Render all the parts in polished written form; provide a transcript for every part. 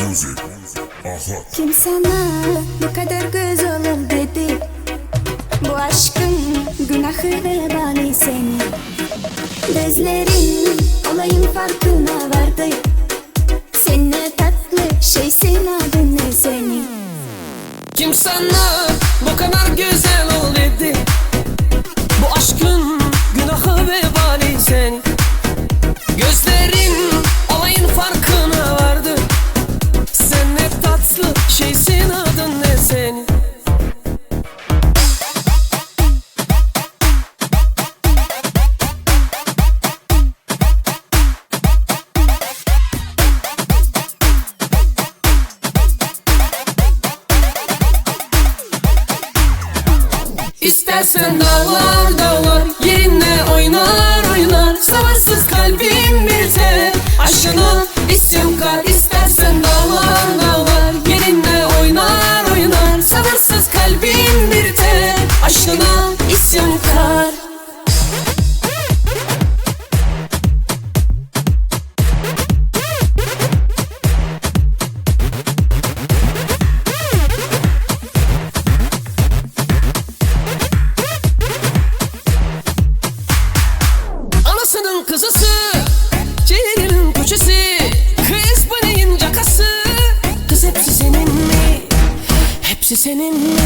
music. Aha. Kim sana bu kadar güzel ol dedi? Bu aşkın günahı vebali seni. Gözlerin olayın farkına vardı. Sen ne tatlı şeysin, adın ne senin? Kim sana bu kadar güzel ol dedi? Bu aşkın günahı vebali seni. Gözlerin olayın farkına vardı. Sen ne tatlı şeysin, adın ne senin? İstersen dağlar dağlar yerine oynar oynar. Savaşsız kalbim bir tek aşkına isyankar. İstersen dağlar dağlar yerine oynar oynar. Savaşsız kalbim bir tek aşkına isyankar. Anasının kızısı, ciğerinin köşesi, kız bu neyin cakası? Kız hepsi senin mi? Hepsi senin mi?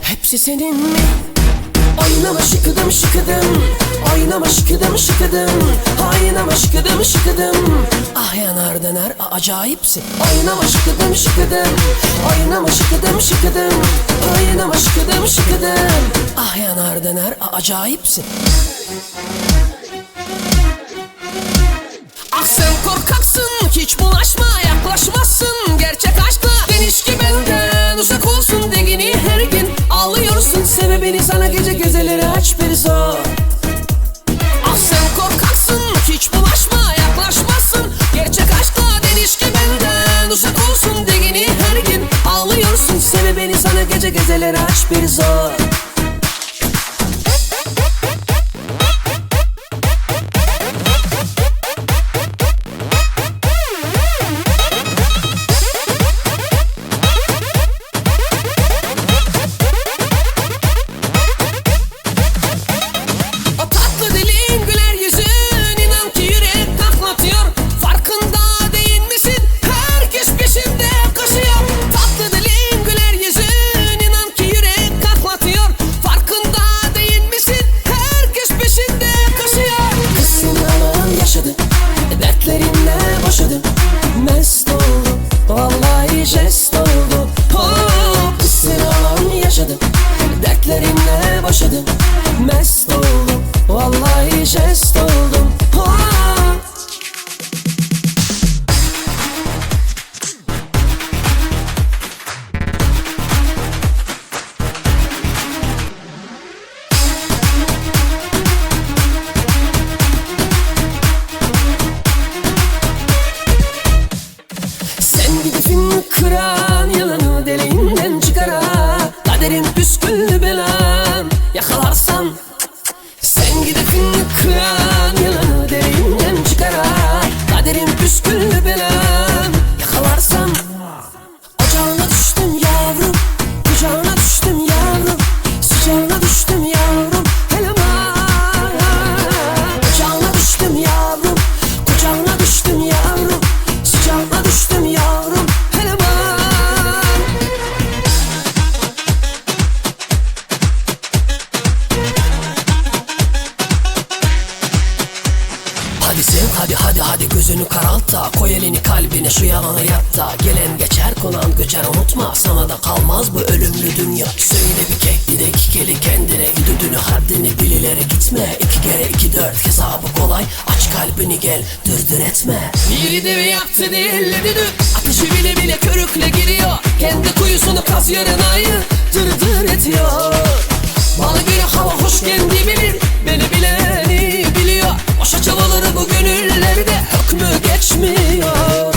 Hepsi senin mi? Oynama şıkıdım şıkıdım, oynama şıkıdım şıkıdım, oynama şıkıdım şıkıdım. Ah yanar döner acayipsin. Oynama şıkıdım şıkıdım, oynama şıkıdım şıkıdım, oynama şıkıdım şıkıdım. Ah yanar döner acayipsin. Ah sen korkaksın, hiç bulaşma, yaklaşmazsın gerçek aşkla. Deniz ki benden uzak olsun dengini her gün ağlıyorsun. Sebebini sana gece geceleri aç bir zor. Ah sen korkaksın, hiç bulaşma, yaklaşmazsın gerçek aşkla. Deniz ki benden uzak olsun dengini her gün ağlıyorsun. Sebebini sana gece geceleri aç bir zor. Mest oldu, vallahi jest oldu. Oh, sıralan yaşadım, dertlerinle başladım. Mest oldum, vallahi jest oldum. Oh. Gidifin kıran yalanı deliğinden çıkara. Kaderin püsküllü belan yakalarsan. Sen gidifin kıran yalanı deliğinden çıkara. Kaderin püsküllü belan yakalarsan. Ocağına düştüm yavrum, kucağına düştüm yavrum, sıcağına düştüm yavrum, eleman. Ocağına düştüm yavrum, kucağına düştüm yavrum, sıcağına düştüm yavrum, eleman. Hadi sev hadi gözünü karalt da, koy elini kalbine şu yalana yat da. Gelen geçer konan göçer unutma, sana da kalmaz bu ölümlü dünya. Söyle bir kekli de iki keli kendine, düdüğünü haddini bil ileri gitme. 2 kere 2 4 hesabı kolay, aç kalbini gel dırdır etme. Biri de yaptı değerledi dün, ateşi bile bile körükle giriyor. Kendi kuyusunu kaz yarınayı dırdır ediyor. Bana göre hava hoş kendi bilir, beni bileni biliyor. Boşa çabaları bu gönüllerde hükmü geçmiyor.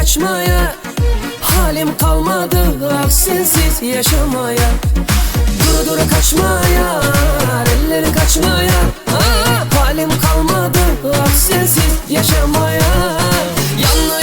kaçmaya. Halim kalmadı ah sensiz yaşamaya. Duru duru kaçmaya, elleri kaçmaya. Halim kalmadı ah sensiz yaşamaya. Yalnız